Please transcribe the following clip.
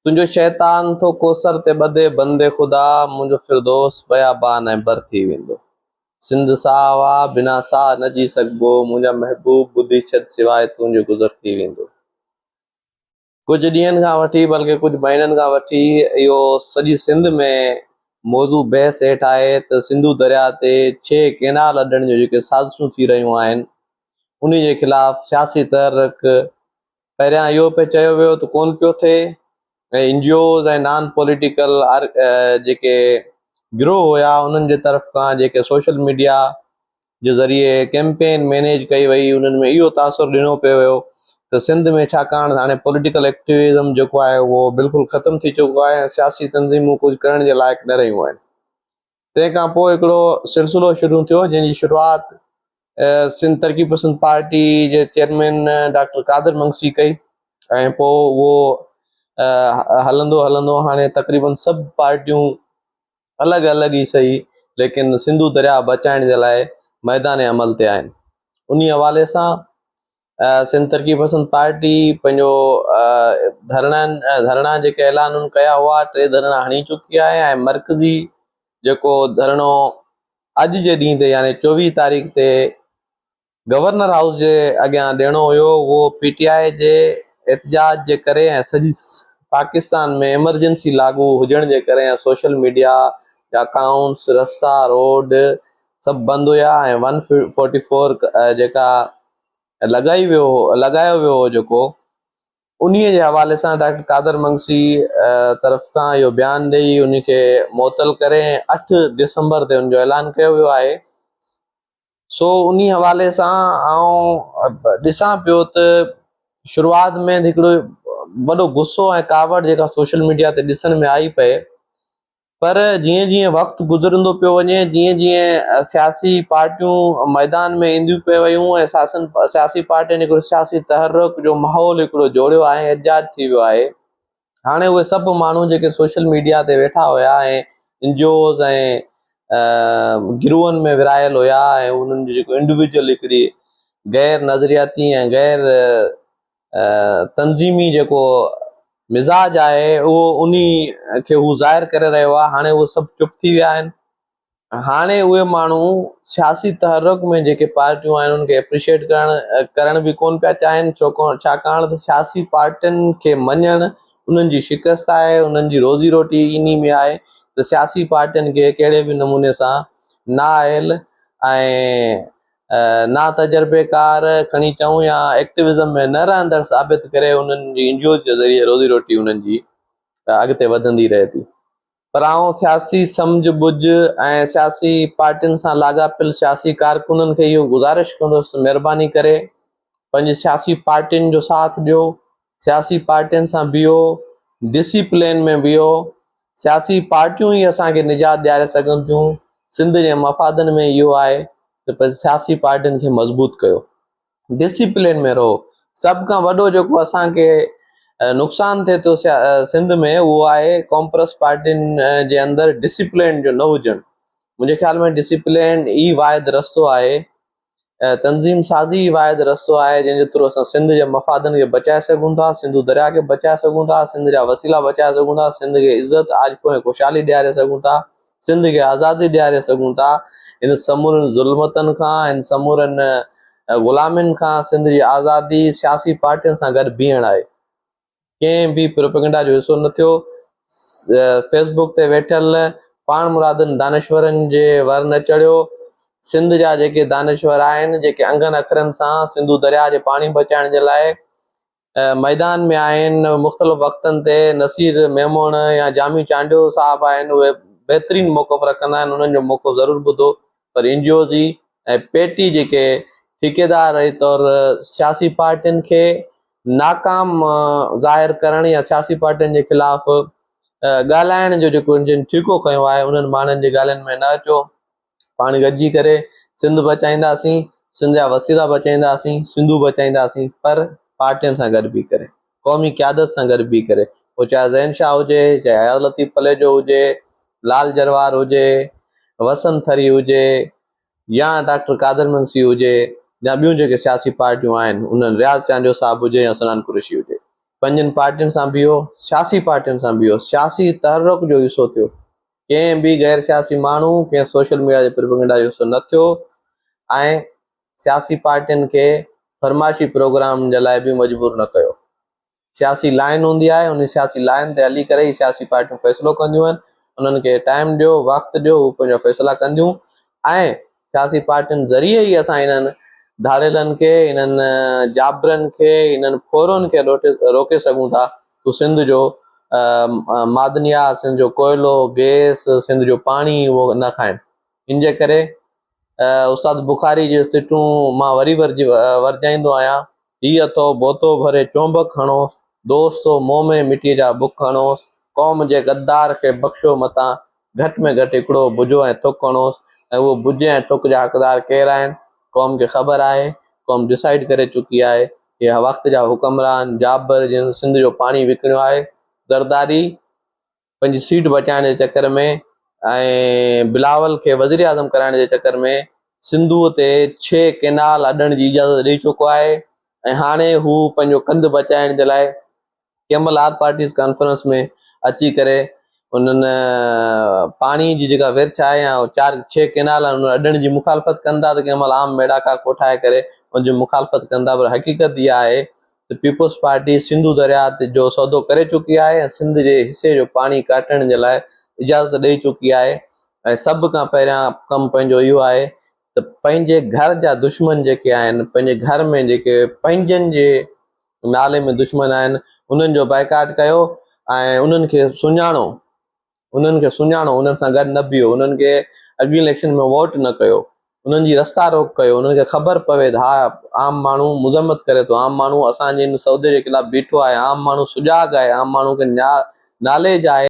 तुंहिंजो शैतान थो कोसर ते ॿधे बंदे ख़ुदा, मुंहिंजो फिरदोस बयाबान ऐं बर थी वेंदो। सिंध साह वाह बिना साह न जी सघिबो, मुंहिंजा महबूब ॿुधी छॾ सिवाइ तुंहिंजो गुज़र थी वेंदो। कुझु ॾींहंनि खां वठी बल्कि कुझु महीननि खां वठी इहो सॼी सिंध में मौज़ू बहस हेठि आहे त सिंधु दरिया ते 6 केनाल अॾण जो जेके साज़िशूं थी रहियूं आहिनि उन जे ख़िलाफ़ सियासी तहरीक। पहिरियां इहो पियो चयो वियो त कोन पियो थिए ऐं NGOs ऐं नॉन पॉलिटिकल जेके गिरोह हुया उन्हनि जे तरफ़ खां जेके सोशल मीडिया जे ज़रिए कैंपेन मैनेज कई वई, उन्हनि में इहो तासुर ॾिनो पियो वियो त सिंध में छाकाणि हाणे पॉलिटिकल एक्टिविज़म जेको आहे उहो बिल्कुलु ख़तमु थी चुको आहे ऐं सियासी तंज़ीमूं कुझु करण जे लाइक़ु न रहियूं आहिनि। तंहिंखां पोइ हिकिड़ो सिलसिलो शुरू थियो जंहिंजी शुरूआति सिंध तरक़ी पसंद पार्टी जे चेयरमैन डॉक्टर कादर मंगसी कई ऐं पोइ उहो हलंदो हलंदो हाणे तक़रीबन सभु पार्टियूं अलॻि अलॻि ई सही लेकिन सिंधु दरिया बचाइण जे लाइ मैदान अमल ते आहिनि। उन हवाले सां सिंध तरक़ी पसंद पार्टी पंहिंजो धरणा जेके ऐलान कया हुआ 3 धरणा हणी चुकी आहे ऐं मरकज़ी जेको धरणो अॼु जे ॾींहं ते यानी 24 तारीख़ ते गवर्नर हाउस जे अॻियां ॾियणो हुयो, उहो PTI जे एहतजाज जे करे ऐं सॼी पाकिस्तान में एमरजेंसी लागू हुजण जे करे ऐं सोशल मीडिया जा अकाउंट्स रस्ता रोड सभु बंदि हुया ऐं 144 जेका लॻायो वियो हो जेको उन्हीअ जे हवाले सां डॉक्टर कादर मंगसी तरफ़ खां इहो बयानु ॾेई उनखे मुअतल करे 8 दिसंबर ते उनजो ऐलान कयो वियो आहे। सो उन हवाले सां ॾिसां पियो त शुरूआत में हिकिड़ो वॾो गुस्सो ऐं कावड़ जेका सोशल मीडिया ते ॾिसण में आई पए, पर जीअं जीअं वक़्तु गुज़रंदो पियो वञे, जीअं जीअं सियासी पार्टियूं मैदान में ईंदियूं पियो वयूं ऐं सियासी पार्टियुनि हिकिड़ो सियासी तहरुक जो माहौल हिकिड़ो जोड़ियो आहे, एहतजाज थी वियो आहे। हाणे उहे सभु माण्हू जेके सोशल मीडिया ते वेठा हुया ऐं NGOs ऐं गिरोहनि में विरायल हुया ऐं उन्हनि जो जेको इंडिविजुअल हिकिड़ी गैर नज़रियाती ऐं गैर तंज़ीमी जेको मिज़ाज आहे उहो उन खे हू ज़ाहिर करे रहियो आहे। हाणे उहे सभु चुप थी विया आहिनि। हाणे उहे माण्हू सियासी तहरुक में जेके पार्टियूं आहिनि उनखे एप्रिशिएट करण बि कोन पिया चाहिनि, छाकाणि त सियासी पार्टियुनि खे मञणु उन्हनि जी शिकस्त आहे, उन्हनि जी रोज़ी रोटी इन में आहे त सियासी पार्टियुनि खे कहिड़े बि नमूने सां नाअहल ऐं ना तजर्बेकार खणी चऊं या एक्टिविज़म में न रहंदड़ साबित करे उन्हनि जी NGOs जे ज़रिए रोज़ी रोटी उन्हनि जी अॻिते वधंदी रहे थी। पर आउं सियासी सम्झ बुझ ऐं सियासी पार्टियुनि सां लाॻापियल सियासी कारकुननि खे इहो गुज़ारिश कंदुसि महिरबानी करे पंहिंजी सियासी पार्टियुनि जो साथ ॾियो, सियासी पार्टियुनि सां बीहो, डिसिप्लिन में बीहो। सियासी पार्टियूं ई असांखे निजात ॾियारे सघनि थियूं। सिंध जे मफ़ादनि में इहो आहे त सियासी पार्टियुनि खे मज़बूत कयो, डिसिप्लिन में रहो। सभ खां वॾो जेको असांखे नुक़सानु थिए थो सिंध में उहो आहे कॉम्प्रेस पार्टियुनि जे अंदरि डिसिप्लिन जो न हुजणु। मुंहिंजे ख़्याल में डिसिप्लिन ई वाहिद रस्तो आहे, तंज़ीम साज़ी ई वाहिद रस्तो आहे जंहिंजे थ्रू असां सिंध जे मफ़ादनि खे बचाए सघूं था, सिंधु दरिया खे बचाए सघूं था, सिंध जा वसीला बचाए सघूं था, सिंध खे इज़त आजको ऐं ख़ुशहाली ॾियारे सघूं था, सिंध खे आज़ादी ॾियारे सघूं था। इन समूरनि ज़ुल्मतनि खां, इन समूरनि ग़ुलामियुनि खां सिंध जी आज़ादी सियासी पार्टियुनि सां गॾु बीहण आहे। कंहिं बि प्रोपेगेंडा जो हिसो न थियो। फेसबुक ते वेठल पाण मुरादनि दानश्वरनि जे वर न चढ़ियो। सिंध जा जेके दानश्वर आहिनि जेके अंगनि अखरनि सां सिंधु दरिया जे पाणी बचाइण जे लाइ मैदान में आहिनि, मुख़्तलिफ़ वक़्तनि ते नसीर मेमोन या जामी चांडियो साहब आहिनि, उहे बहितरीनु मौक़फ़ रखंदा आहिनि, उन्हनि जो मौक़फ़ ज़रूरु ॿुधो। पर NGOs जी ऐं पेटी जेके ठेकेदार जे तौरु सियासी पार्टियुनि खे नाकाम ज़ाहिर करण या सियासी पार्टियुनि जे ख़िलाफ़ ॻाल्हाइण जो जेको जिन ठीको खयो आहे उन्हनि माण्हुनि जे ॻाल्हियुनि में न अचो। पाण गॾिजी करे सिंध बचाईंदासीं, सिंध जा वसीला बचाईंदासीं, सिंधु बचाईंदासीं, पर पार्टियुनि सां गॾु बीह करे, क़ौमी क़यादत सां गॾु बीह करे। पोइ चाहे ज़ैन शाह हुजे, चाहे हयात लतीफ़ फलेजो हुजे, लाल जरवार हुजे, वसंत थरी हुजे या डॉक्टर कादर मंगसी हुजे या ॿियूं जेके सियासी पार्टियूं आहिनि, उन्हनि रियाज़ चांडियो साहब हुजे या सनान कुरैशी हुजे, पंजनि पार्टियुनि सां बीहो, सियासी पार्टियुनि सां बीहो, सियासी तहरुक जो हिसो थियो। कंहिं बि गैर सियासी माण्हू कंहिं सोशल मीडिया जे प्रोपेगेंडा जो हिसो न थियो ऐं सियासी पार्टियुनि खे फरमाइशी प्रोग्राम जे लाइ बि मजबूर न कयो। सियासी लाइन हूंदी आहे, उन सियासी लाइन ते हली करे ई सियासी पार्टियूं फ़ैसिलो कंदियूं आहिनि। उन्हनि खे टाइम ॾियो, वक़्तु ॾियो, हू पंहिंजा फ़ैसिला कंदियूं ऐं सियासी पार्टियुनि ज़रिए ई असां इन्हनि धाड़ेलनि खे, इन्हनि जाबरनि खे, इन्हनि फोरनि खे रोके सघूं था तो सिंध जो मादनियात, सिंध जो कोयलो, गैस, सिंध जो पाणी उहो न खाइनि। इन जे करे उस्ताद बुखारी जी सिटूं मां वरी वरजाईंदो आहियां। हीअ अथो बोतो भरे चोंबक खणोसि, दोस्तो मोह में मिटीअ जा बुख खणोसि, क़ौम जे गद्दार खे बख़्शो मतां, घटि में घटि हिकिड़ो बुझो ऐं थुक खणोसि। ऐं उहो बुझ ऐं थुक जा हक़दार केरु आहिनि? क़ौम खे ख़बर आहे, क़ौम डिसाइड करे चुकी आहे। इहे वक़्त जा हुक्मरान जाबर जिन सिंध जो पाणी विकिणियो आहे, ज़रदारी पंहिंजी सीट बचाइण जे चकर में ऐं बिलावल खे वज़ीर आज़म कराइण जे चकर में सिंधूअ ते 6 केनाल अॾण जी इजाज़त ॾेई चुको आहे। ऐं हाणे हू पंहिंजो कंधु बचाइण जे लाइ कंहिं महिल आल पार्टीज़ कॉन्फ्रेंस में अची करे उन्हनि पाणी जी जेका विर्छ आहे या 4-6 केनाल अॾण जी मुखालफ़त कंदा, त कंहिं महिल आम मेड़ाका कोठाए करे उनजी मुखालफ़त कंदा। पर हक़ीक़त इहा आहे त पीपुल्स पार्टी सिंधु दरिया जो सौदो करे चुकी आहे ऐं सिंध जे हिसे जो पाणी काटण जे लाइ इजाज़त ॾेई चुकी आहे। ऐं सभ खां पहिरियां कमु पंहिंजो इहो आहे त पंहिंजे घर जा दुश्मन जेके आहिनि, पंहिंजे घर में जेके पंहिंजनि जे नाले में दुश्मन आहिनि, उन्हनि जो बाइकाट कयो ऐं उन्हनि खे सुञाणो, उन्हनि सां गॾु न बीहो, उन्हनि खे अॻिली इलेक्शन में वोट न कयो, उन्हनि जी रस्ता रोक कयो। उन्हनि खे ख़बर पवे त हा आम माण्हू मुज़म्मत करे थो, आम माण्हू असांजे इन सौदे जे ख़िलाफ़ बीठो आहे, आम माण्हू सुजाॻ आहे, आम माण्हू खे नॉलेज आहे।